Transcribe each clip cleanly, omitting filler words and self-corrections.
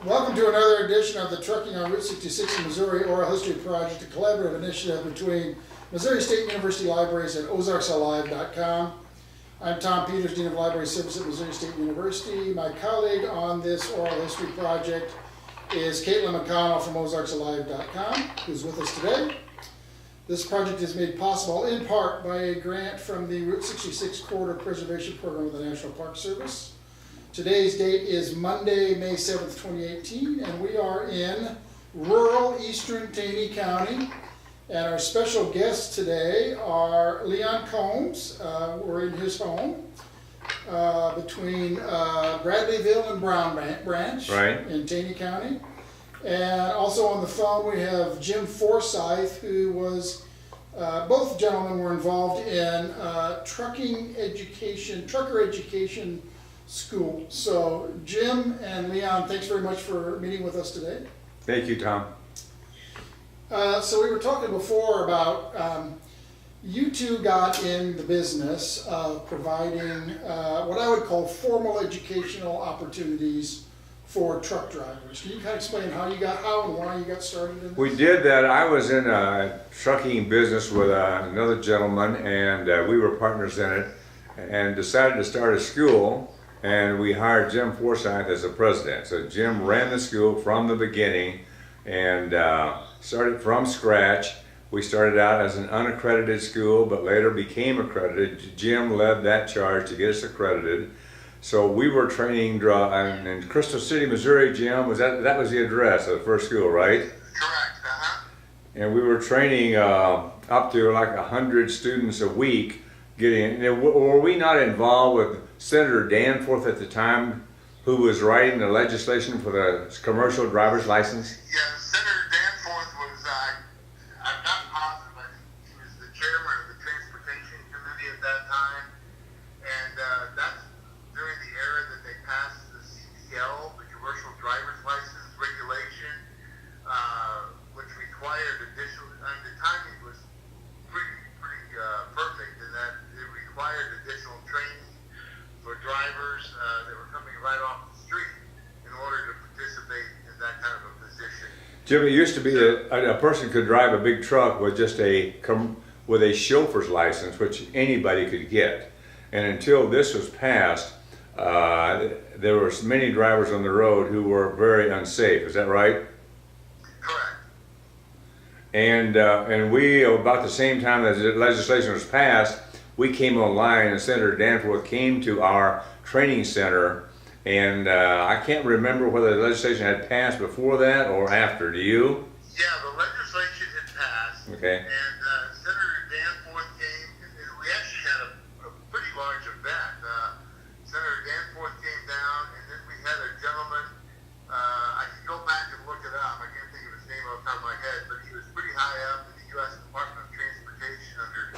Welcome to another edition of the Trucking on Route 66 in Missouri Oral History Project, a collaborative initiative between Missouri State University Libraries and OzarksAlive.com. I'm Tom Peters, Dean of Library Service at Missouri State University. My colleague on this oral history project is Kaitlyn McConnell from OzarksAlive.com, who's with us today. This project is made possible in part by a grant from the Route 66 Corridor Preservation Program of the National Park Service. Today's date is Monday, May 7th, 2018, and we are in rural eastern Taney County. And our special guests today are Leon Combs. We're in his home between Bradleyville and Brown Branch in Taney County. And also on the phone we have Jim Forsythe, who was, both gentlemen were involved in trucker education school. So Jim and Leon, thanks very much for meeting with us today. Thank you, Tom. So we were talking before about you two got in the business of providing what I would call formal educational opportunities for truck drivers. Can you kind of explain how and why you got started in this? We did that. I was in a trucking business with another gentleman, and we were partners in it, and decided to start a school. And we hired Jim Forsythe as the president. So Jim ran the school from the beginning and started from scratch. We started out as an unaccredited school, but later became accredited. Jim led that charge to get us accredited. So we were training in Crystal City, Missouri. Jim, that was the address of the first school, right? Correct. And we were training up to like 100 students a week. Were we not involved with Senator Danforth at the time, who was writing the legislation for the commercial driver's license? Yeah, Senator Danforth was, I'm not positive, but he was the chairman of the Transportation Committee at that time. And that's during the era that they passed the CDL, the Commercial Driver's License Regulation, which required additional, the timing was pretty perfect in that it required additional training for drivers that were coming right off the street in order to participate in that kind of a position. Jim, it used to be a person could drive a big truck with just with a chauffeur's license, which anybody could get. And until this was passed, there were many drivers on the road who were very unsafe. Is that right? Correct. And we, about the same time as the legislation was passed, we came online, and Senator Danforth came to our training center, and I can't remember whether the legislation had passed before that or after. Do you? Yeah, the legislation had passed. Okay. And Senator Danforth came, and we actually had a pretty large event. Senator Danforth came down, and then we had a gentleman, I can go back and look it up, I can't think of his name off the top of my head, but he was pretty high up in the U.S. Department of Transportation under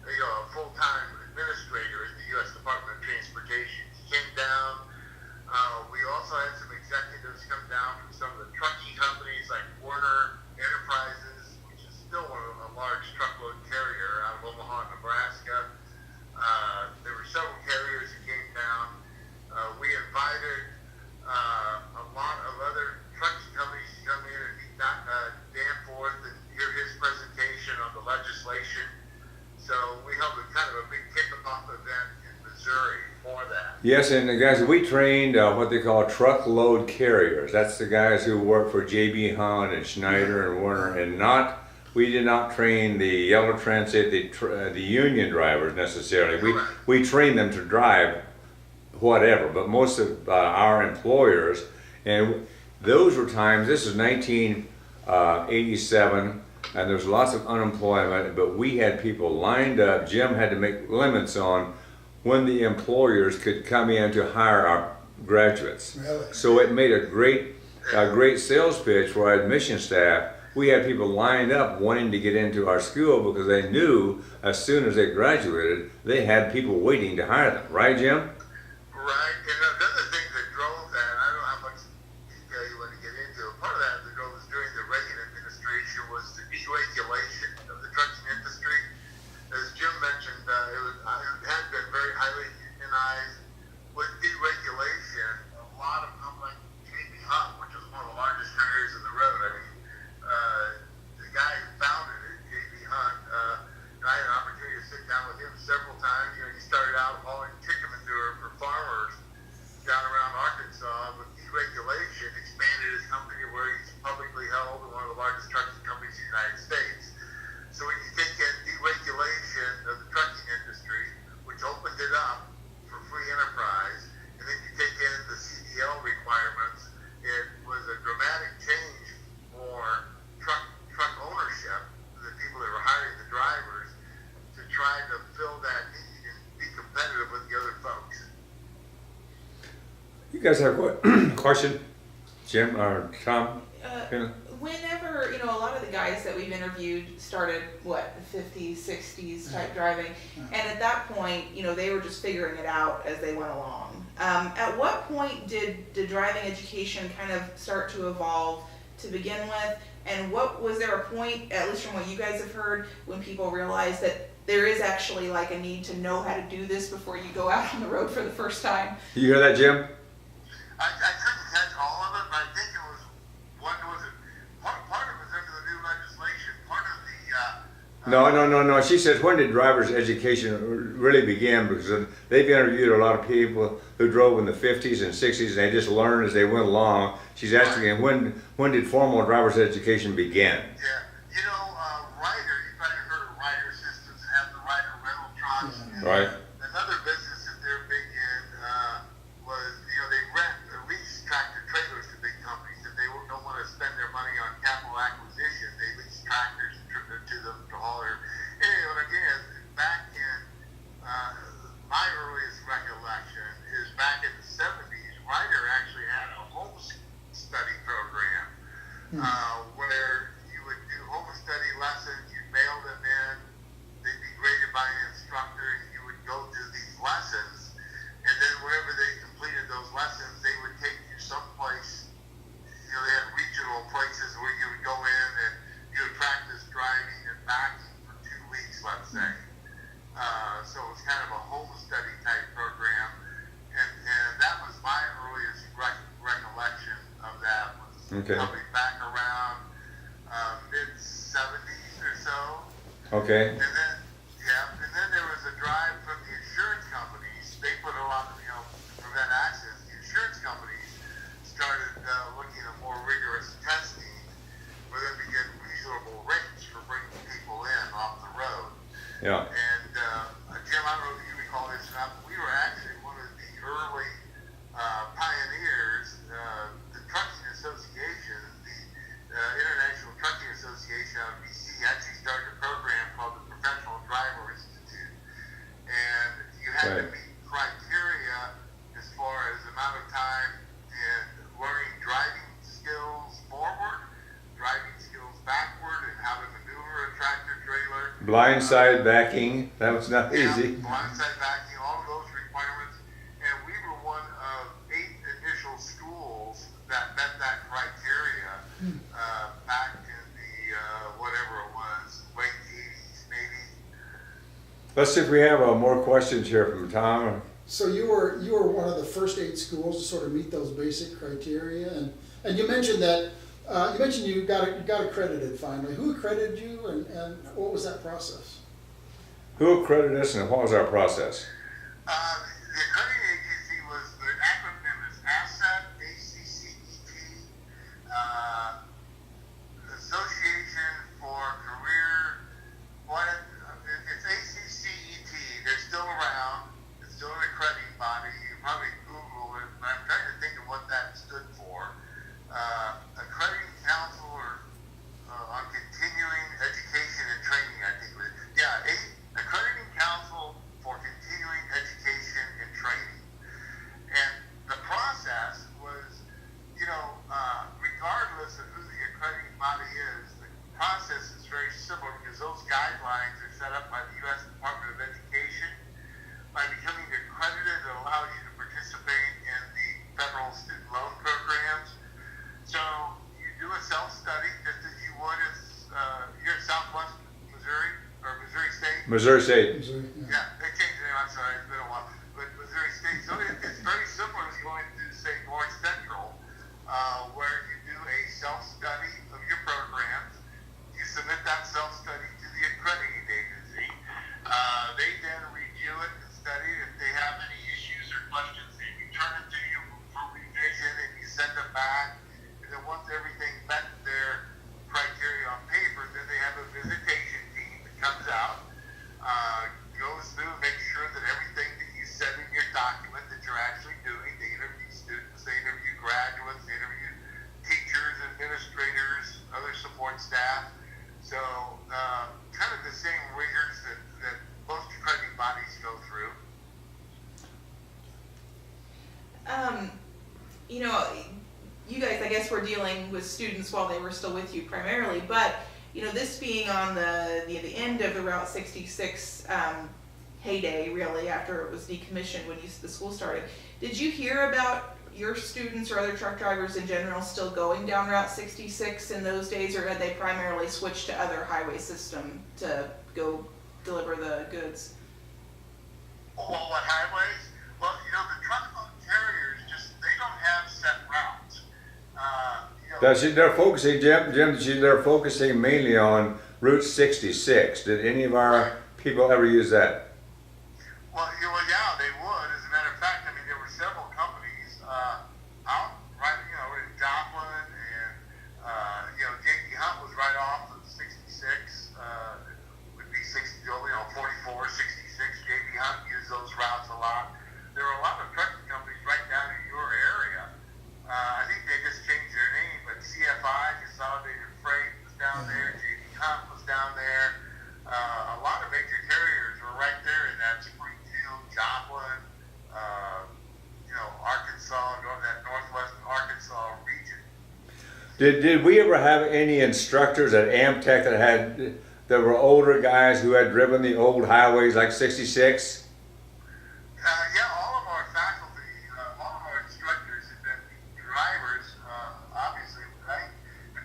a full-time administrator at the U.S. Department of Transportation. He came down. We also had some executives come down from some of the trucking companies like Warner Enterprises, which is still a large truckload carrier out of Omaha, Nebraska. There were several carriers who came down. We invited a lot of other trucking companies to come in and meet Danforth and hear his presentation on the legislation. So we held a big kickoff event in Missouri for that. Yes, and the guys, we trained what they call truckload carriers. That's the guys who work for J.B. Hunt and Schneider and Warner, and we did not train the Yellow Transit, the union drivers necessarily. We trained them to drive whatever, but most of our employers, and those were times, this is 1987, and there's lots of unemployment, but we had people lined up. Jim had to make limits on when the employers could come in to hire our graduates. Really? So it made a great sales pitch for our admission staff. We had people lined up wanting to get into our school because they knew as soon as they graduated, they had people waiting to hire them. Right, Jim? Right. And another thing that drove that, I don't know how much detail you want to get into, part of that drove was during the Reagan administration was the deregulation of the trucking industry. As Jim mentioned, it had been very highly unionized. With deregulation, a lot of companies, J.B. Hunt, which was You guys have a question, Jim or Tom? Whenever, a lot of the guys that we've interviewed started, what, the 50s, 60s type driving, and at that point, they were just figuring it out as they went along. At what point did the driving education kind of start to evolve to begin with? And was there a point, at least from what you guys have heard, when people realized that there is actually like a need to know how to do this before you go out on the road for the first time? You hear that, Jim? I couldn't catch all of it, but I think it was, part of it was under the new legislation, part of the, No. She says, when did driver's education really begin? Because they've interviewed a lot of people who drove in the 50s and 60s, and they just learned as they went along. She's asking them, when did formal driver's education begin? Yeah, Ryder, you've probably heard of Ryder Systems, have the Ryder rental trucks. Right. Another business that they're big in was, they rent or lease tractor trailers to big companies. If they don't want to spend their money on capital acquisition, they lease tractors to them to haul their. And again, back in my earliest recollection is back in the 70s, Ryder actually had a home study program where you would do home study lessons, you'd mail them in, they'd be graded by an instructor, and you would go through these lessons, and then whenever they completed those lessons, they would take you someplace. They had regional places where you would go in and you would practice driving and backing for 2 weeks, let's say. So it was kind of a home study type program, and that was my earliest recollection of that. Was probably back around mid-70s or so. Okay. And then there was a drive from the insurance companies. They put a lot, to prevent accidents. The insurance companies started looking at more rigorous testing where they could get reasonable rates for bringing people in off the road. Yeah. And Jim, I don't know if you recall this or not, but we were actually one of the early pioneers. The Trucking Association, the International Trucking Association out of BC, actually started a program called the Professional Driver Institute. And you had to meet criteria as far as amount of time in learning driving skills forward, driving skills backward, and how to maneuver a tractor trailer. Blindside backing, that was not easy. Blindside backing, all of those requirements. And we were one of 8 initial schools that met that criteria back in the, whatever it was, late 80s maybe. Let's see if we have more questions here from Tom. So you were one of the first 8 schools to sort of meet those basic criteria, and you mentioned that you got accredited finally. Who accredited you, and what was that process? Who accredited us, and what was our process? The accrediting agency was, the acronym is ACCET, ACCET, Association for Career, it's ACCET, they're still around, it's still an accrediting body, you can probably Google it, but I'm trying to think of what that stood for. Accrediting Council on Continuing Education and Training, I think it was. Yeah, Accrediting Council for Continuing Education and Training. And the process was, regardless of who the accrediting body is, the process is very similar because those guidelines are set up by the U.S. Department of Education. By becoming accredited, it allows you to participate in the federal student loan programs. So you do a self-study just as you would you're at Southwest Missouri or Missouri State. Missouri State. Yeah, they changed the name. I'm sorry, it's been a while. But Missouri State. So it's very similar as going to say North Central, where you do a self-study of your programs. You submit that self-study to the accrediting agency. They then review it and study it. If they have any issues or questions, they return it to you for revision, and you send them back. And then once everything met their criteria on paper, then they have a visitation team that comes out, goes through, makes sure that everything that you said in your document that you're actually doing. They interview students, they interview graduates, they interview teachers, administrators, other support staff. So kind of the same rigors that most accrediting bodies go through. you know, you guys, I guess, were dealing with students while they were still with you primarily, but, you know, this being on the end of the Route 66 heyday, really, after it was decommissioned when the school started, did you hear about your students or other truck drivers in general still going down Route 66 in those days, or had they primarily switched to other highway system to go deliver the goods? Well, what highways? Well, you know, the truckload carriers they don't have set routes. They're focusing, Jim, they're focusing mainly on Route 66. Did any of our people ever use that? Well, yeah, they would. As a matter of fact, I mean, there were several companies out right, you know, in Joplin, and you know, J.D. Hunt was right off of 66. Would be 60, you know, 44, 66. J.D. Hunt used those routes a lot. There were a lot of trucking companies right down in your area. I think they just changed their name, but CFI, Consolidated Freight, was down there. J.D. Hunt was down there. A lot of major carriers were right there in that Springfield, Joplin, you know, Arkansas, that northwestern Arkansas region. Did we ever have any instructors at AMTEC that were older guys who had driven the old highways like 66? Yeah, all of our faculty, all of our instructors have been drivers, obviously. At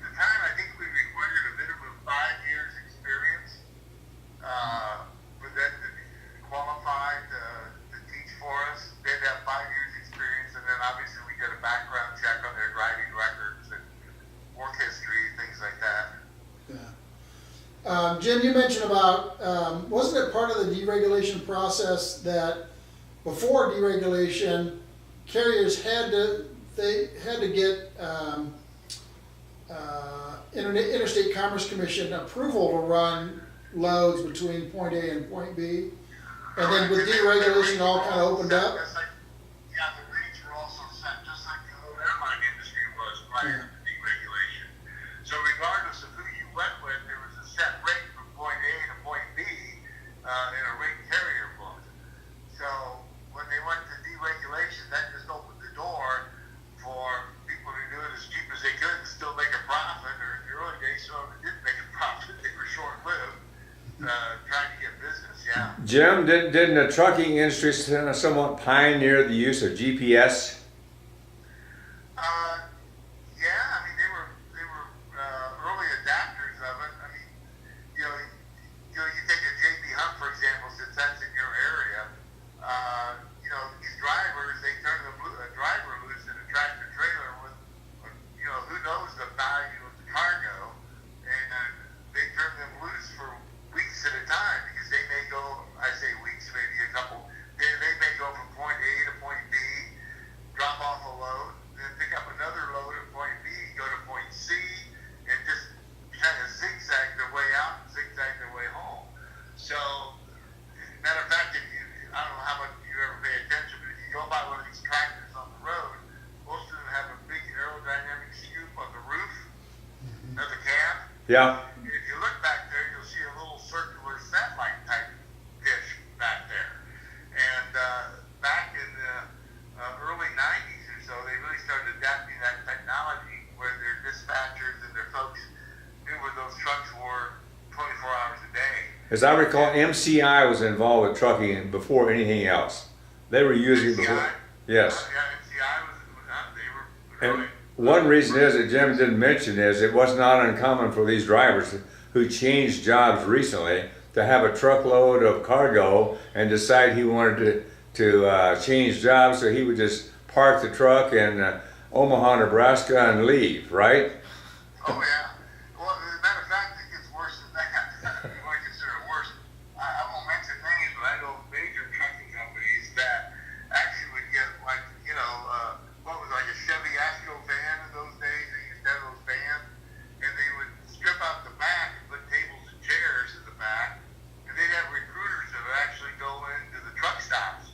the time, I think we required a minimum of 5 years experience for them to be qualified to teach for us. They had to have 5 years experience, and then obviously we did a background check on their driving records and work history, things like that. Yeah. Jim, you mentioned about, wasn't it part of the deregulation process that before deregulation, carriers had to get Interstate Commerce Commission approval to run loads between point A and point B, and then with deregulation, it all kind of opened up. Yeah, the rates were also set, just like the whole airline industry was prior to deregulation. So regardless of who you went with, there was a set rate from point A to point B in a rate carrier book. So when they went to deregulation, that just opened the door for people to do it as cheap as they could and still make a profit, or in the early days, some of them didn't make a profit, they were short-lived, trying to get business, yeah. Jim, didn't the trucking industry somewhat pioneer the use of GPS? Yeah, I mean, they were early adapters of it. I mean, you take a J.B. Hunt, for example, since that's in your area. You know, these drivers, they turn a driver loose in a tractor trailer with, you know, who knows the value of the cargo, and they turn them loose for weeks at a time, because they may go, I say weeks, maybe a couple, they may go from point A to point B, drop off a load, then pick up another load at point B, go to point C, and just kind of zigzag their way out and zigzag their way home. So, matter of fact, I don't know how much you ever pay attention, but if you go by one of these tractors on the road, most of them have a big aerodynamic scoop on the roof of the cab. Yeah. If you look back there, you'll see a little circular satellite type dish back there. And back in the early 90s or so, they really started adapting that technology where their dispatchers and their folks knew where those trucks were 24 hours a day. As I recall, MCI was involved with trucking before anything else. They were using it before. Yes. Yeah, MCI they were And one reason is that Jim didn't mention is it was not uncommon for these drivers who changed jobs recently to have a truckload of cargo and decide he wanted to change jobs, so he would just park the truck in Omaha, Nebraska and leave, right? Oh yeah. Well, as a matter of fact, it gets worse than that. You might consider it worse. I won't mention names, but I know major trucking companies that actually would get, like, you know, what was like a Chevy Astro van in those days. They used to have those vans, and they would strip out the back and put tables and chairs in the back, and they'd have recruiters that would actually go into the truck stops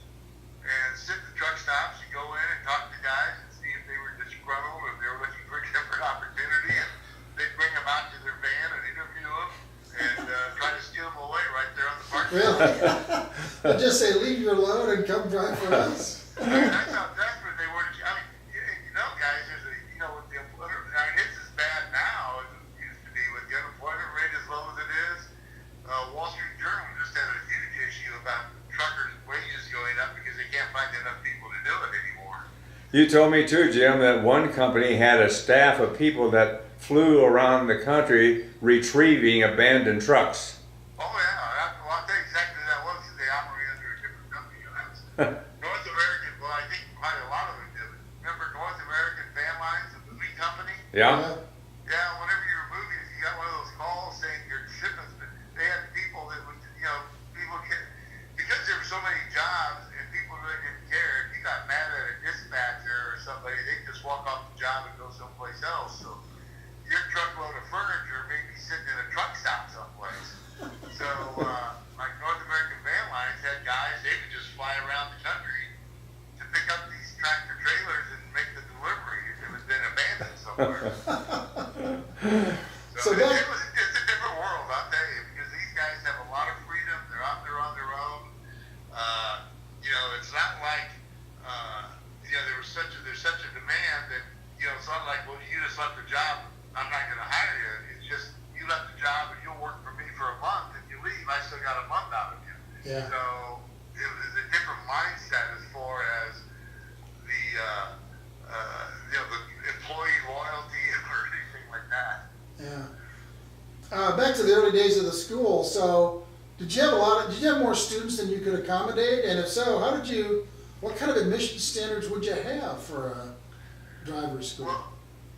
and sit in the truck stops and go in and talk to guys and see if they were disgruntled or if they were looking for a different opportunity, and they'd bring them out to their van and interview them and try to steal them away right there on the parking lot. Really? Just say, leave your load and come drive for us. I mean, that's how desperate they were. I mean, you know, You told me too, Jim, that one company had a staff of people that flew around the country retrieving abandoned trucks. Oh yeah, well, I'll tell you exactly who that was because they operate under a different company. You know, North American, well, I think probably a lot of them do. Remember North American Van Lines, the moving company? Yeah. Yeah, whenever you were moving, you got one of those calls saying your shipments, they had people that would, people get, because there were so many jobs and people really didn't care, if you got mad at a dispatcher or somebody, they'd just walk off the job and go someplace else. So your truckload of furniture may be sitting in a truck stop someplace. So, like North American Van Lines had guys, they would just fly around the country to pick up these tractor trailers and make the delivery if it was been abandoned somewhere. So it's that, a different world, I'll tell you, because these guys have a lot of freedom. They're out there on their own. It's not like there's such a demand that it's not like, well, you just left the job, I'm not going to hire you. It's just you left the job and you'll work for me for a month. If you leave, I still got a month out of you. yeah. So it was a different mindset as far as the employee loyalty or anything like that. Yeah. Back to the early days of the school. So, did you have more students than you could accommodate? And if so, what kind of admission standards would you have for a driver's school? Well,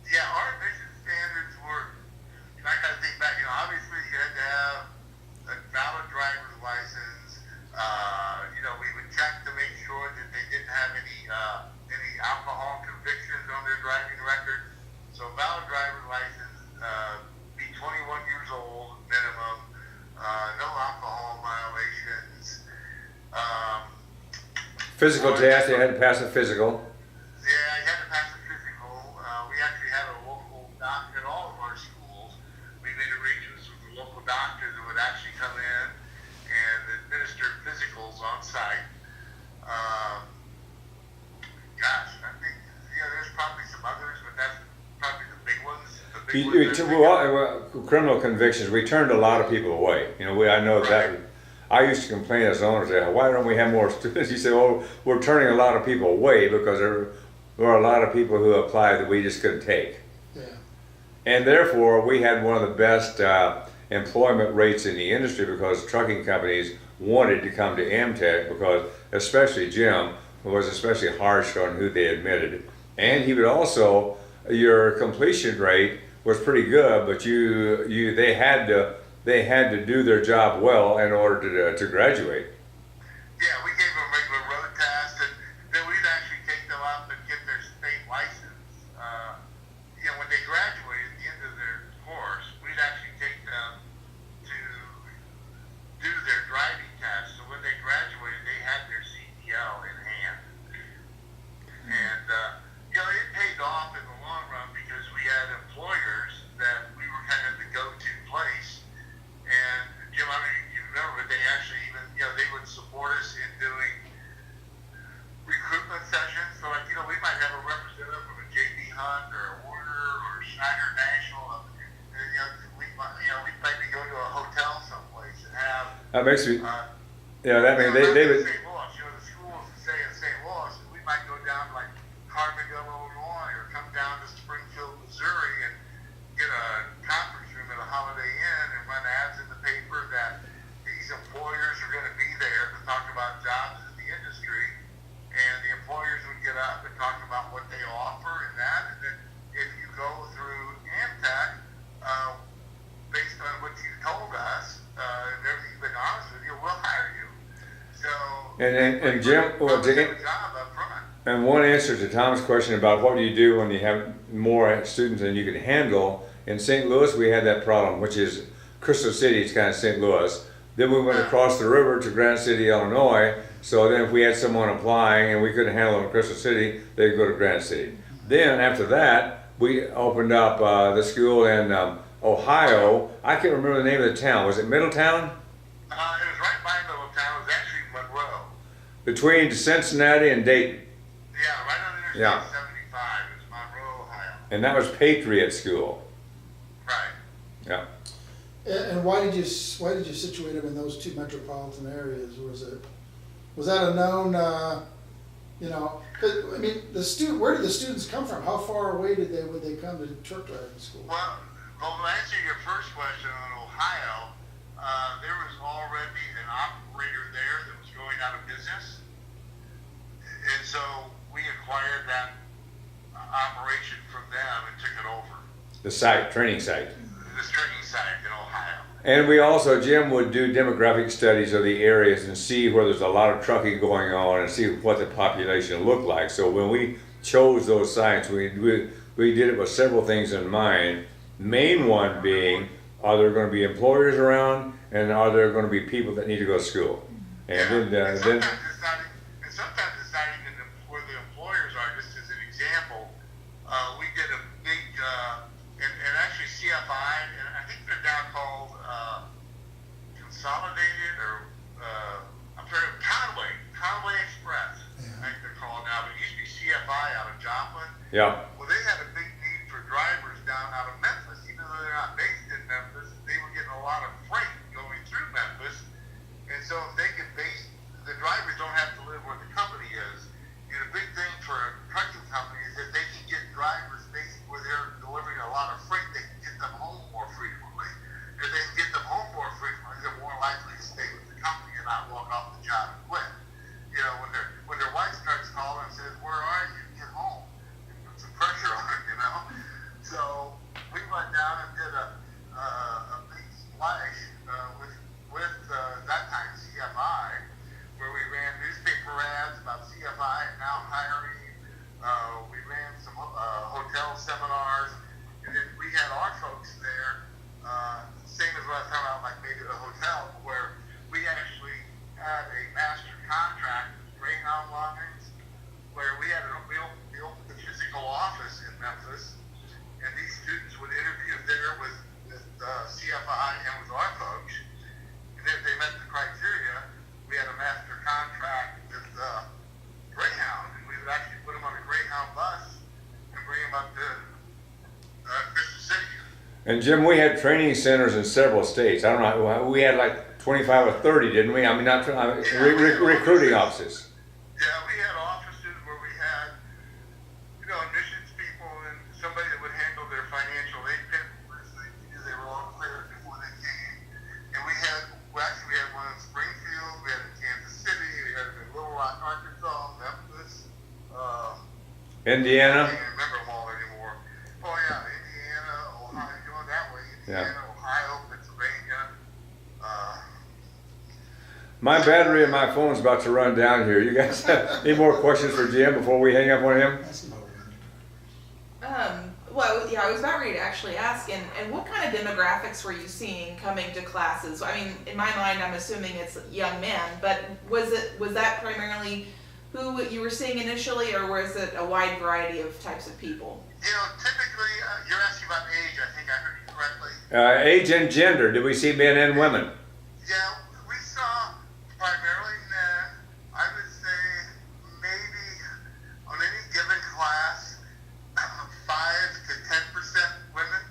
yeah, our admission standards were, I gotta think back, obviously you had to have a valid driver's license. We would check to make sure that they didn't have any alcohol convictions on their driving record. So valid driver's license, be 21 years old minimum, no alcohol violations. Physical test, they had to pass a physical. Yeah, you had to pass a physical. We actually had a local doctor at all of our schools. We made arrangements with the local doctors that would actually come in and administer physicals on site. I think there's probably some others, but that's probably the big ones. Criminal convictions, we turned a lot of people away. I know that. I used to complain as owners, why don't we have more students? You say, well, we're turning a lot of people away because there were a lot of people who applied that we just couldn't take. Yeah. And therefore, we had one of the best employment rates in the industry because trucking companies wanted to come to AMTEC because, especially Jim, was especially harsh on who they admitted. And he would also, your completion rate was pretty good, but they had to do their job well in order to graduate. Yeah, we gave them regular road tests, and then we'd actually take them up and get their state license. When they graduated at the end of their course, we'd actually take them to do their driving test. So when they graduated, they had their CDL in hand. And, it paid off in the long run because we had employers that we were kind of the go-to place. And Jim, I mean, you remember, but they actually even, they would support us in doing recruitment sessions. So, like, we might have a representative from a JB Hunt or a Warner or Schneider National. And, we'd maybe go to a hotel someplace and have. That makes me. That means they would. St. Louis, the schools say in St. Louis, and we might go down to like Carbondale, Illinois, or come down to Springfield, Missouri, and get a conference room at a Holiday Inn and run ads in the paper that these employers are going to be there to talk about jobs in the industry, and the employers would get up and talk about what they offer and that, and then if you go through AMTEC, based on what you told us, and everything's been honest with you, we'll hire you. So, and Jim, job up front. And one answer to Tom's question about what do you do when you have more students than you can handle, in St. Louis we had that problem, which is Crystal City, it's kind of St. Louis. Then we went across the river to Grant City, Illinois, so then if we had someone applying and we couldn't handle them in Crystal City, they'd go to Grant City. Then after that, we opened up the school in Ohio. I can't remember the name of the town. Was it Middletown? It was right by Middletown. It was actually Monroe. Between Cincinnati and Dayton. Yeah, right on Interstate 75. It was Monroe, Ohio. And that was Patriot School. Right. Yeah. And why did you situate them in those two metropolitan areas? Was that a known, But, I mean, where did the students come from? How far away would they come to truck driving school? Well, to answer your first question on Ohio, there was already an operator there that was going out of business. And so we acquired that operation from them and took it over. The site, training site. This training site in Ohio. And we also, Jim would do demographic studies of the areas and see where there's a lot of trucking going on and see what the population looked like. So when we chose those sites, we did it with several things in mind. Main one being, are there going to be employers around, and are there going to be people that need to go to school? And And sometimes it's not even where the employers are. Just as an example, we did a big, and actually CFI, and I think they're now called Consolidated, or I'm sorry, Conway Express. I think they're called now, but it used to be CFI out of Joplin. yeah. Well, they had a big need for drivers down out of Memphis. Even though they're not based in Memphis, they were getting a lot of freight going through Memphis. And so if they could the drivers don't have to live where the company is. And a big thing for a trucking company is that they can get drivers basically where they're delivering a lot of freight, they can get them home more frequently. If they can get them home more frequently, they're more likely to stay with the company and not walk off the job and quit. You know, when their wife starts calling and says, "Where are you? Get home." It puts some pressure on them, you know. So we went down and did a big splash with that time CFI, where we ran newspaper ads about CFI and now hiring. We ran some hotel seminars, and then we had our folks there. Same as what I was talking about, like maybe the hotel, where we actually had a master contract with Greyhound Lines, where we opened the physical office in Memphis, and these students would interview there with CFI and with our folks, and if they met the criteria, we had a master contract with Greyhound, and we would actually put them on a Greyhound bus and bring them up to Crystal City. And Jim, we had training centers in several states. I don't know, we had like 25 or 30, didn't we? I mean, not recruiting offices. Yeah, we had offices where we had, admissions people and somebody that would handle their financial aid papers. They were all cleared before they came. And we had one in Springfield, we had in Kansas City, we had in Little Rock, Arkansas, Memphis. Indiana. I can't remember them all anymore. Oh yeah, Indiana, Ohio, going that way. Indiana, Ohio, Pennsylvania. My battery in my phone's about to run down here. You guys have any more questions for Jim before we hang up on him? That's about Well, yeah, I was about ready to actually ask, and what kind of demographics were you seeing coming to classes? I mean, in my mind, I'm assuming it's young men, but was that primarily who you were seeing initially, or was it a wide variety of types of people? Typically, you're asking about age. I think I heard you correctly. Age and gender. Did we see men and women? Yeah, we saw primarily men. I would say maybe on any given class, 5 to 10% women.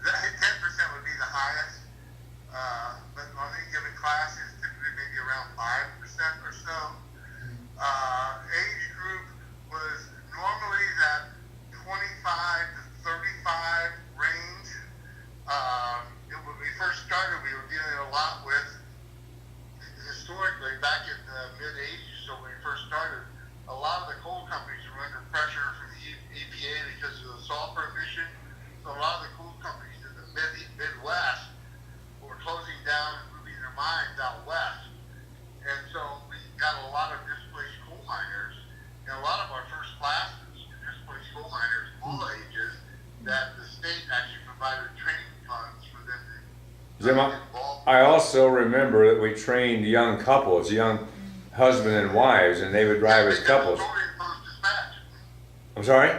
10% would be the highest, but on any given class, it's typically maybe around 5% or so. Age group was normally that 25 to 35 range. When we first started, we were dealing a lot with, historically, back in the mid-80s, so when we first started, a lot of the coal companies were under pressure from the EPA because of the sulfur emission. So a lot of the coal companies in the Midwest were closing down and moving their mines out west. And so we got a lot of displaced coal miners, and a lot of our first classes were displaced coal miners, all ages, that the state actually provided training funds for them to Jim, get involved. I also remember that we trained young couples, young husband and wives, and they would drive as couples. They did a story in the Post-Dispatch. I'm sorry?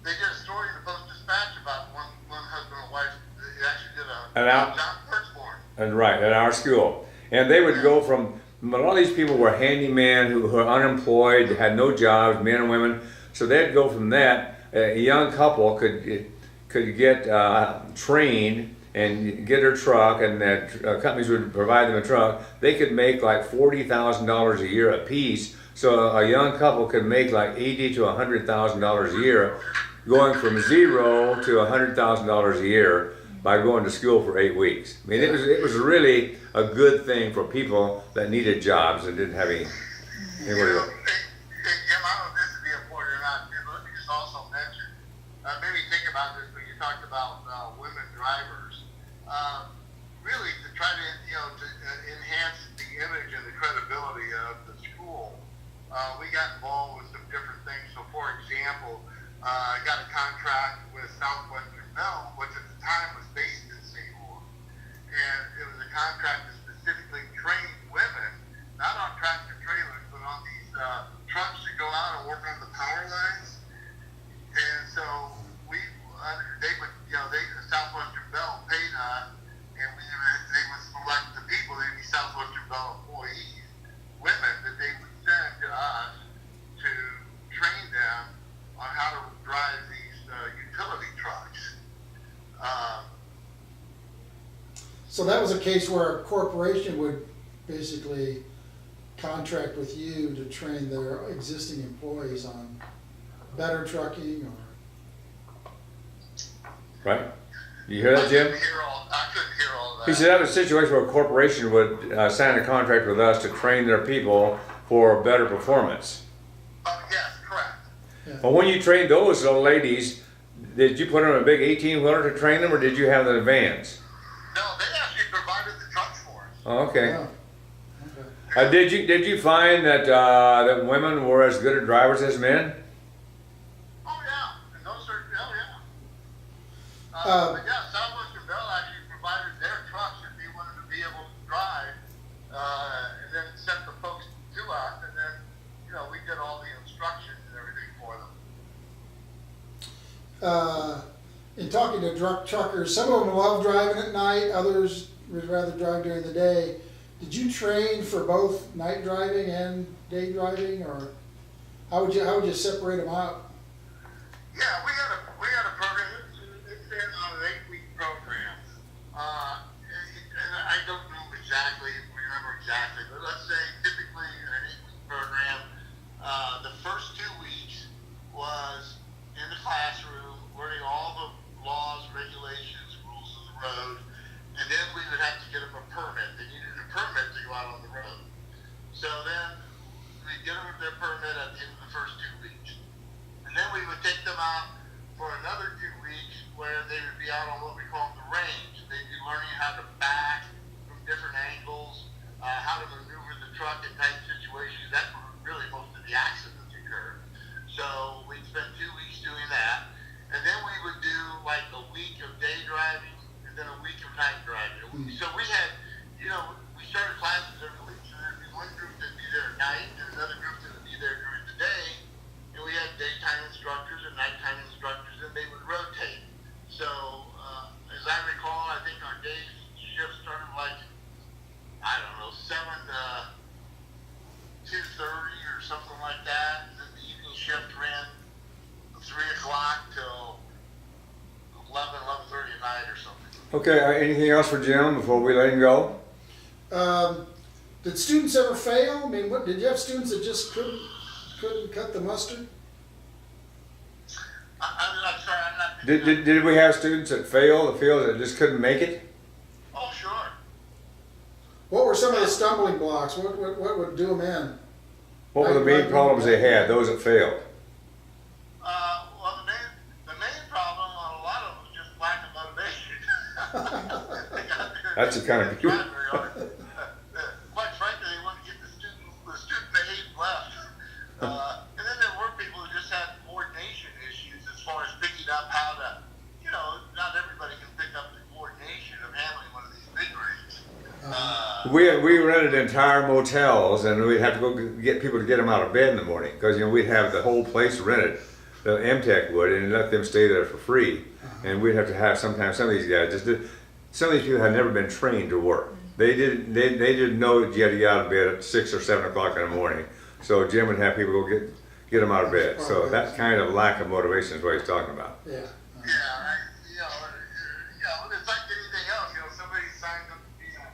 They did a story in the Post-Dispatch about one husband and wife. They actually did John Firstborn. And right, at our school. And they would go from, a lot of these people were handymen who were unemployed, had no jobs, men and women. So they'd go from that. A young couple could get trained and get their truck, and that companies would provide them a truck. They could make like $40,000 a year a piece So a young couple could make like $80,000 to $100,000 a year, going from zero to $100,000 a year by going to school for 8 weeks. I mean, it was really a good thing for people that needed jobs and didn't have any. Anywhere to go. Hey, Jim, I don't know if this would be important or not, but let me just also mention, maybe think about this when you talked about women drivers. Really, to try to, to enhance the image and the credibility of the school, we got involved with some different things. So, for example, I got a contract with Southwestern Bell, which at the time was based in St. Louis. And it was a contract that specifically trained women, not on tractor trailers, but on these trucks that go out and work on the power lines. And so Southwestern Bell paid us, and they would select the people, they'd be Southwestern Bell employees, women that they would send to us to train them on how to drive these utility trucks. So that was a case where a corporation would basically contract with you to train their existing employees on better trucking or... Right? You hear that, Jim? I couldn't hear all that. He said that was a situation where a corporation would sign a contract with us to train their people for better performance. Yes, correct. Yeah. Well, when you trained those ladies, did you put them in a big 18-wheeler to train them, or did you have them in vans? No, they actually provided the trucks for us. Oh, okay. Yeah. Okay. Did you find that that women were as good at drivers as men? Oh yeah, and those are but yeah, Southwestern Bell actually provided their trucks if they wanted to be able to drive, and then sent the folks to us, and then we did all the instructions and everything for them. In talking to truckers, some of them love driving at night, others would rather drive during the day. Did you train for both night driving and day driving, or how would you separate them out? Yeah, we had a program. It's been on an 8-week program, and I don't remember exactly, but let's say typically an 8-week program. The first 2 weeks was in the classroom, learning all the laws, regulations, rules of the road, and then we would have to get them a permit. They needed a permit to go out on the road. So then we'd get them their permit at the end of the first 2 weeks. And then we would take them out for another 2 weeks where they would be out on what we call the range. They'd be learning how to back from different angles, how to maneuver the truck in tight situations. That's where really most of the accidents occur. So we'd spend 2 weeks doing that. And then we would do like a week of day driving and then a week of night driving. So we had, we started classes every week. So there'd be one group that'd be there at night and another group that would be there during the day. And we had daytime instructors and nighttime instructors, and they would rotate. So as I recall, I think our day shift started like, 7 to 2:30 or something like that. And then the evening shift ran 3 o'clock till 11:30 at night or something. Okay, anything else for Jim before we let him go? Did students ever fail? I mean, did you have students that just couldn't cut the mustard? I'm sorry, I'm not... Did we have students that failed that just couldn't make it? Oh, sure. What were some of the stumbling blocks? What would do them in? What were the main problems they had, those that failed? Well, the main problem on a lot of them was just lack of motivation. That's the kind of people. Quite frankly, they wanted to get the student behavior left. And then there were people who just had coordination issues as far as picking up how to, not everybody can pick up the coordination of handling one of these big rigs. We rented entire motels, and we'd have to go get people to get them out of bed in the morning because we'd have the whole place rented. The AMTEC would, and let them stay there for free. And we'd have to have sometimes some of these guys some of these people had never been trained to work. They didn't know that you had to get out of bed at 6 or 7 o'clock in the morning. So Jim would have people go get them out of bed. So that kind of lack of motivation is what he's talking about. Yeah. It's like anything else. Somebody signed up to be a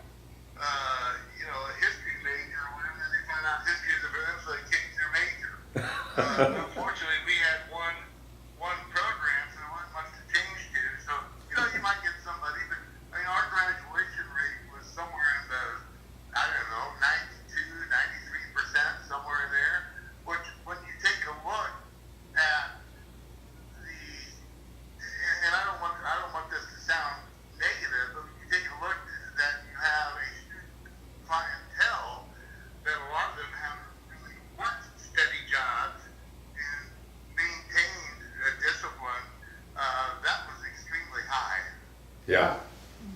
history major or whatever, and they find out history is a event, so they can't Unfortunately, we had one program, so there wasn't much to change to. So, you might get somebody, but our graduation rate was somewhere in the, I don't know, 92, 93%, somewhere in there. Which, when you take a look at and I don't want this to sound negative, but when you take a look that you have a student clientele that a lot of them have really worked steady jobs and maintained a discipline, that was extremely high. Yeah.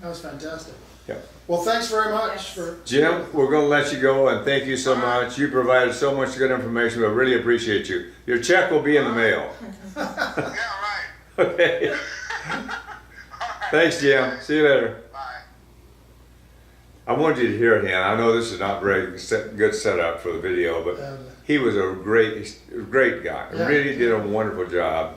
That was fantastic. Yeah. Well, thanks very much Yes. for. Jim, we're going to let you go, and thank you so much. You provided so much good information. We really appreciate you. Your check will be in the mail. Yeah, right. Okay. All right. Thanks, Jim. See you later. Bye. I wanted you to hear it, I know this is not very good setup for the video, but he was a great guy. Yeah. Really did a wonderful job.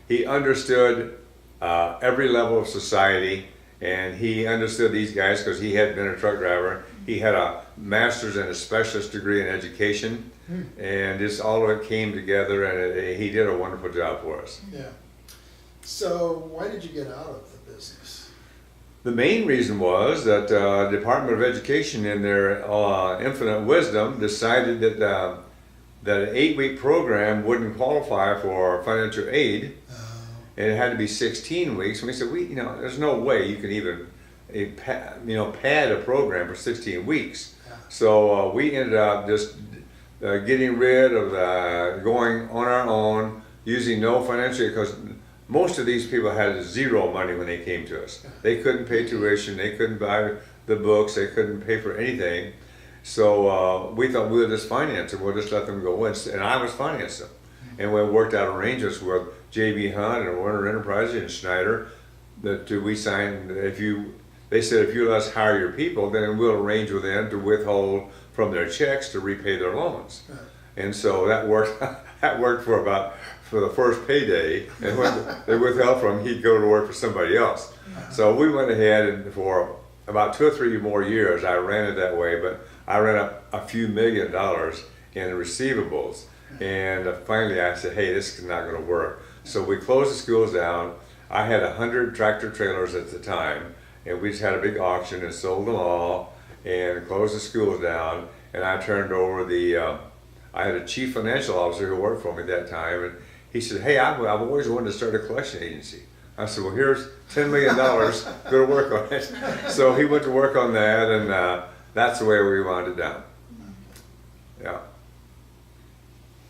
He understood every level of society, and he understood these guys because he had been a truck driver. He had a master's and a specialist degree in education, and this all of it came together, and he did a wonderful job for us. Yeah. So why did you get out of the business? The main reason was that the Department of Education, in their infinite wisdom, decided that that an 8-week program wouldn't qualify for financial aid, and it had to be 16 weeks. And we said, there's no way you can even pad a program for 16 weeks. Yeah. So we ended up just getting rid of going on our own, using no financial aid, because most of these people had zero money when they came to us. They couldn't pay tuition, they couldn't buy the books, they couldn't pay for anything. So we thought we'll just finance them, we'll just let them go in. And I was financing them. And we worked out arrangements with J.B. Hunt and Warner Enterprises and Schneider that we signed. They said if you let us hire your people, then we'll arrange with them to withhold from their checks to repay their loans. And so that worked. That worked for the first payday, and when they withheld from him, he'd go to work for somebody else. So we went ahead, and for about 2 or 3 more years, I ran it that way, but I ran up a few $1 million in receivables. And finally I said, hey, this is not going to work. So we closed the schools down. I had 100 tractor trailers at the time, and we just had a big auction and sold them all and closed the schools down. And I turned over I had a chief financial officer who worked for me at that time, and he said, hey, I've always wanted to start a collection agency. I said, well, here's $10 million, go to work on it. So he went to work on that, and that's the way we wound it down. Yeah.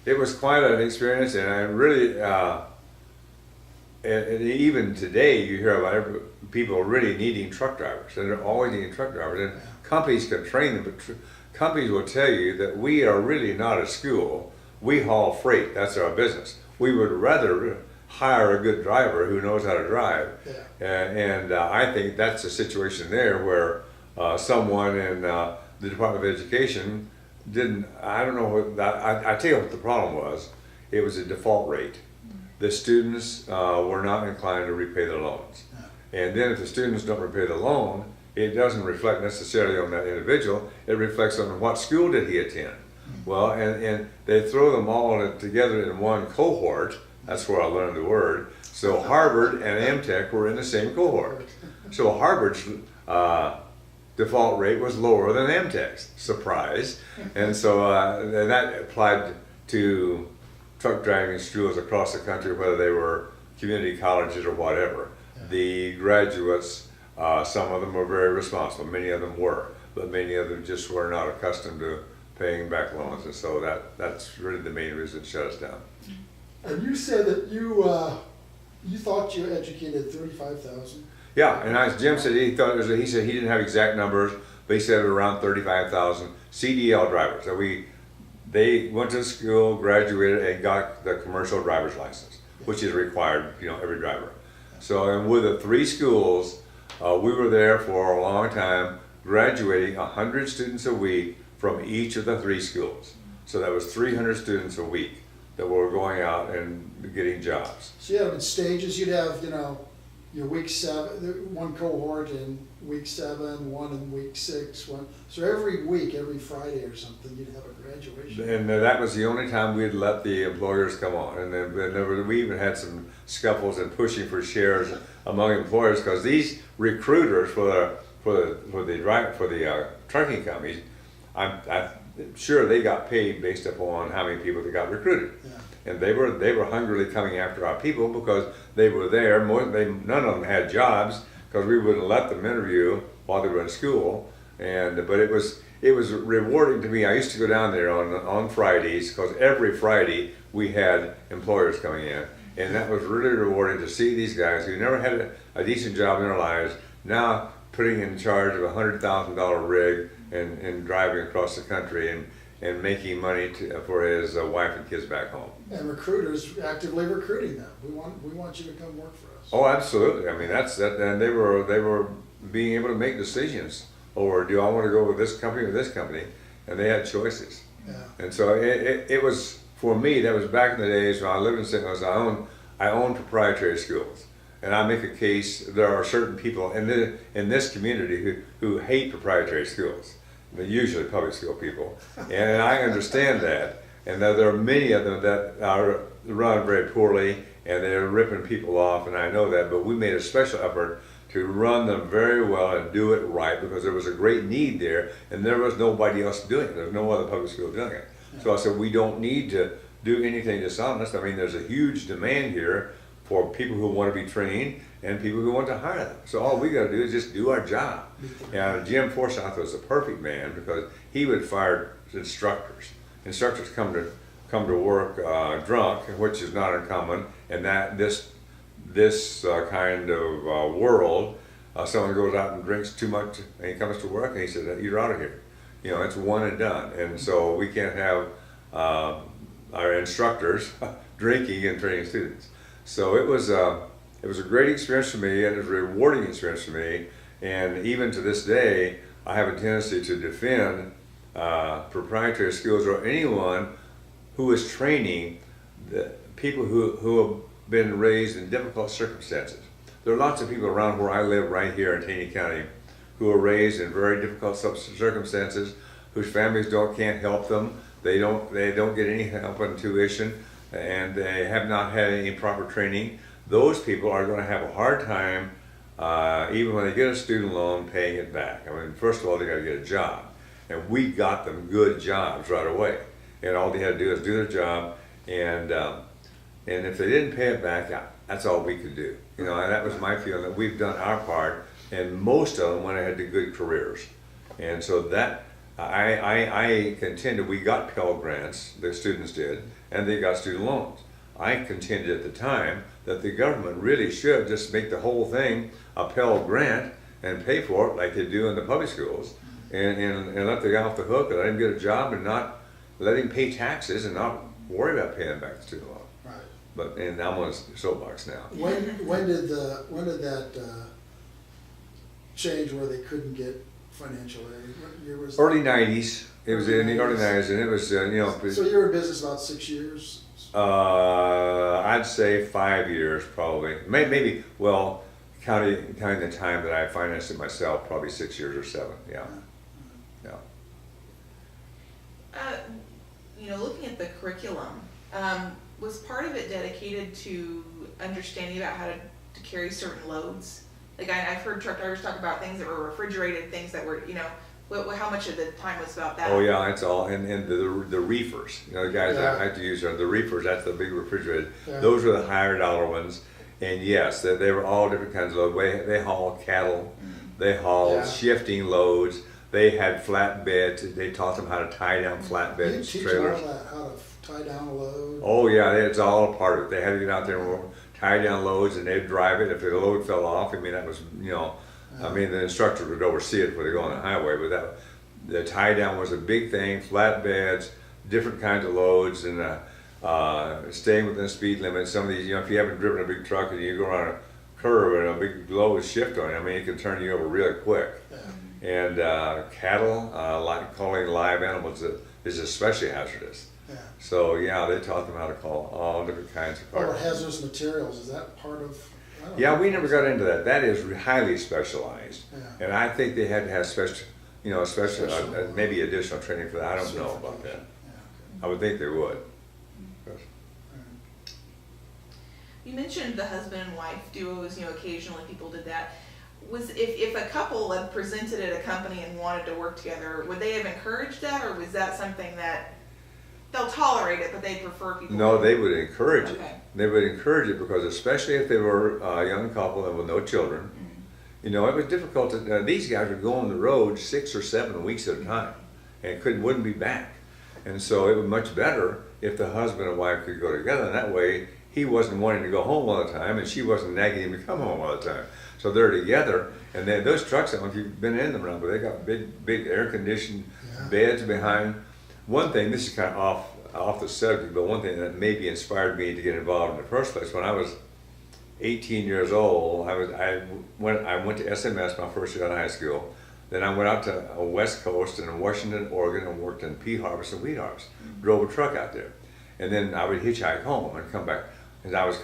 It was quite an experience, and I really, and even today you hear about people really needing truck drivers, and they're always needing truck drivers, and companies can train them, but companies will tell you that we are really not a school. We haul freight. That's our business. We would rather hire a good driver who knows how to drive. Yeah. And I think that's a situation there where someone in the Department of Education didn't, I don't know what that, I tell you what the problem was. It was a default rate. The students were not inclined to repay their loans. And then if the students don't repay the loan, it doesn't reflect necessarily on that individual, it reflects on what school did he attend. Well, and they throw them all together in one cohort. That's where I learned the word. So Harvard and AMTEC were in the same cohort. So Harvard's default rate was lower than AMTEC's, surprise. And so and that applied to truck driving schools across the country, whether they were community colleges or whatever. The graduates, some of them were very responsible, many of them were, but many of them just were not accustomed to paying back loans, and so that's really the main reason it shut us down. And you said that you thought you educated 35,000. Yeah, and as Jim said, he said he didn't have exact numbers, but he said around 35,000 CDL drivers. So they went to school, graduated, and got the commercial driver's license, which is required, every driver. So, and with the 3 schools, we were there for a long time, graduating 100 students a week from each of the 3 schools. So that was 300 students a week that were going out and getting jobs. So you had them in stages. You'd have, your week 7, one cohort in week 7, one in week 6, one. So every week, every Friday or something, you'd have a graduation. And that was the only time we'd let the employers come on. And then we even had some scuffles and pushing for shares among employers, because these recruiters for the trucking companies, I'm sure they got paid based upon how many people they got recruited. Yeah. And they were hungrily coming after our people because they were there. None of them had jobs because we wouldn't let them interview while they were in school. But it was rewarding to me. I used to go down there on Fridays, because every Friday we had employers coming in, and that was really rewarding to see these guys who never had a decent job in their lives now putting in charge of a $100,000 rig and driving across the country and making money for his wife and kids back home. And recruiters actively recruiting them. We want you to come work for us. Oh, absolutely. I mean, that's that. And they were being able to make decisions over, do I want to go with this company or this company? And they had choices. Yeah. And so it was, for me, that was back in the days when I lived in St. Louis. I own proprietary schools. And I make a case, there are certain people in this community who hate proprietary schools. They're usually public school people. And I understand that. And there are many of them that are run very poorly, and they're ripping people off, and I know that. But we made a special effort to run them very well and do it right, because there was a great need there, and there was nobody else doing it. There was no other public school doing it. So I said, we don't need to do anything dishonest. I mean, there's a huge demand here for people who want to be trained and people who want to hire them. So all we got to do is just do our job. And Jim Forsythe was the perfect man, because he would fire instructors. Instructors come to work drunk, which is not uncommon. And that this kind of world, someone goes out and drinks too much, and he comes to work and he says, "You're out of here." You know, it's one and done. And so we can't have our instructors drinking and training students. So it was a great experience for me, and it was a rewarding experience for me. And even to this day, I have a tendency to defend proprietary schools or anyone who is training the people who have been raised in difficult circumstances. There are lots of people around where I live right here in Taney County who are raised in very difficult circumstances, whose families can't help them. They don't get any help on tuition, and they have not had any proper training. Those people are going to have a hard time, even when they get a student loan, paying it back. I mean, first of all, they got to get a job, and we got them good jobs right away. And all they had to do is do their job, and if they didn't pay it back, that's all we could do. You know, and that was my feeling, that we've done our part, and most of them went ahead to good careers. And so that I contended we got Pell Grants, the students did, and they got student loans. I contended at the time that the government really should just make the whole thing a Pell Grant and pay for it like they do in the public schools, and let the guy off the hook and let him get a job and not let him pay taxes and not worry about paying back the student loan. Right. And I'm on a soapbox now. When did that change where they couldn't get financial aid? What year was that? Early '90s. It was in the early '90s, and it was So you were in business about 6 years? I'd say 5 years probably. Maybe counting the time that I financed it myself, probably 6 years or 7. Yeah. Looking at the curriculum, was part of it dedicated to understanding about how to carry certain loads? Like I've heard truck drivers talk about things that were refrigerated, things that were, how much of the time was about that? Oh yeah, it's all, and the reefers, the guys that I like to use are the reefers. That's the big refrigerated. Yeah. Those are the higher dollar ones. And yes, they were all different kinds of loads. They haul cattle, they haul shifting loads. They had flatbeds. They taught them how to tie down flatbed trailers. You teach all that, how to tie down a load? Oh yeah, it's all a part of it. They had to get out there and tie down loads, and they'd drive it. If the load fell off, that was, the instructor would oversee it before they go on the highway, but the tie down was a big thing. Flatbeds, different kinds of loads, and staying within the speed limit. Some of these, if you haven't driven a big truck and you go around a curve and a big load shift on you, it can turn you over really quick. Yeah. And cattle, calling live animals is especially hazardous. Yeah. So they taught them how to call all different kinds of cars. Hazardous materials, is that part of don't Yeah, know. we never got into that. That is highly specialized. Yeah. And I think they had to have special, Special- maybe additional training for that. I don't know about that. Yeah, I would think they would. okay. You mentioned the husband and wife duos, occasionally people did that. If a couple had presented at a company and wanted to work together, would they have encouraged that, or was that something that they'll tolerate it, but they prefer people? No, they would encourage it. Okay. They would encourage it because especially if they were a young couple and with no children, it was difficult to, these guys would go on the road 6 or 7 weeks at a time and wouldn't be back. And so it was much better if the husband and wife could go together, and that way he wasn't wanting to go home all the time and she wasn't nagging him to come home all the time. So they're together, and then those trucks, I don't know if you've been in them or not, but they got big air-conditioned beds behind. One thing, this is kind of off the subject, but one thing that maybe inspired me to get involved in the first place, when I was 18 years old, I went to SMS my first year out of high school. Then I went out to West Coast and in Washington, Oregon, and worked in pea harvest and wheat harvest. Drove a truck out there, and then I would hitchhike home and come back. And I had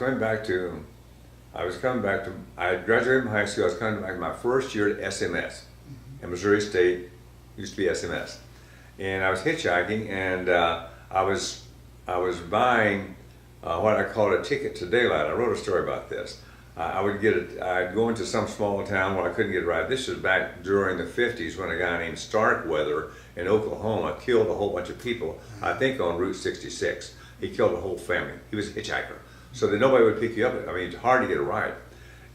graduated from high school. I was coming back my first year at SMS, in Missouri State, used to be SMS, and I was hitchhiking, and I was buying what I called a ticket to daylight. I wrote a story about this. I'd go into some small town where I couldn't get a ride. This was back during the 50s when a guy named Starkweather in Oklahoma killed a whole bunch of people, I think on Route 66. He killed a whole family. He was a hitchhiker. So that nobody would pick you up. I mean, it's hard to get a ride.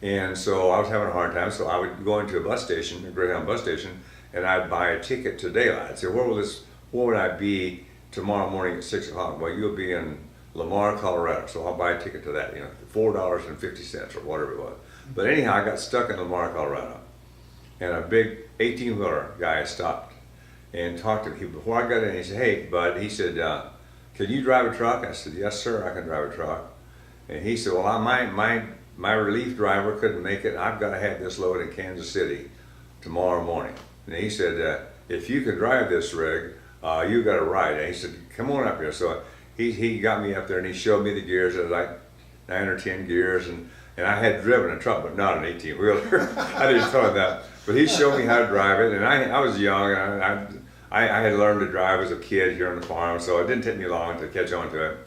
And so I was having a hard time, so I would go into a bus station, a Greyhound bus station, and I'd buy a ticket to daylight. I'd say, where would I be tomorrow morning at 6 o'clock? Well, you'll be in Lamar, Colorado, so I'll buy a ticket to that, $4.50 or whatever it was. But anyhow, I got stuck in Lamar, Colorado, and a big 18-wheeler guy stopped and talked to me. Before I got in, he said, hey, bud, he said, can you drive a truck? I said, yes, sir, I can drive a truck. And he said, well, my relief driver couldn't make it. I've got to have this load in Kansas City tomorrow morning. And he said, if you can drive this rig, you got a ride. And he said, come on up here. So he got me up there and he showed me the gears. It was like 9 or 10 gears. And I had driven a truck, but not an 18-wheeler. I didn't tell him that. But he showed me how to drive it. And I was young. And I had learned to drive as a kid here on the farm. So it didn't take me long to catch on to it.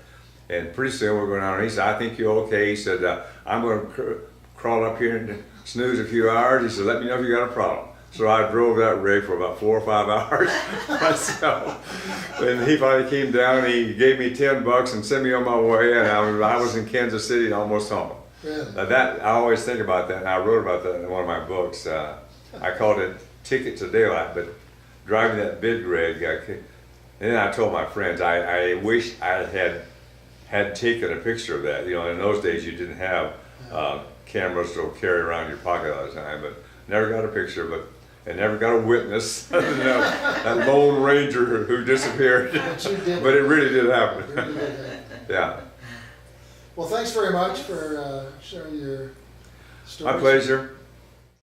And pretty soon we're going on, and he said, I think you're okay. He said, I'm going to crawl up here and snooze a few hours. He said, let me know if you got a problem. So I drove that rig for about 4 or 5 hours myself. And he finally came down, and he gave me $10 and sent me on my way, and I was in Kansas City and almost home. Really? I always think about that, and I wrote about that in one of my books. I called it Ticket to Daylight, but driving that big rig, and then I told my friends, I wish I had taken a picture of that. In those days you didn't have cameras to carry around your pocket all the time, but never got a picture, and never got a witness other than that Lone Ranger who disappeared. But it really did happen. Yeah. Well, thanks very much for sharing your story. My pleasure.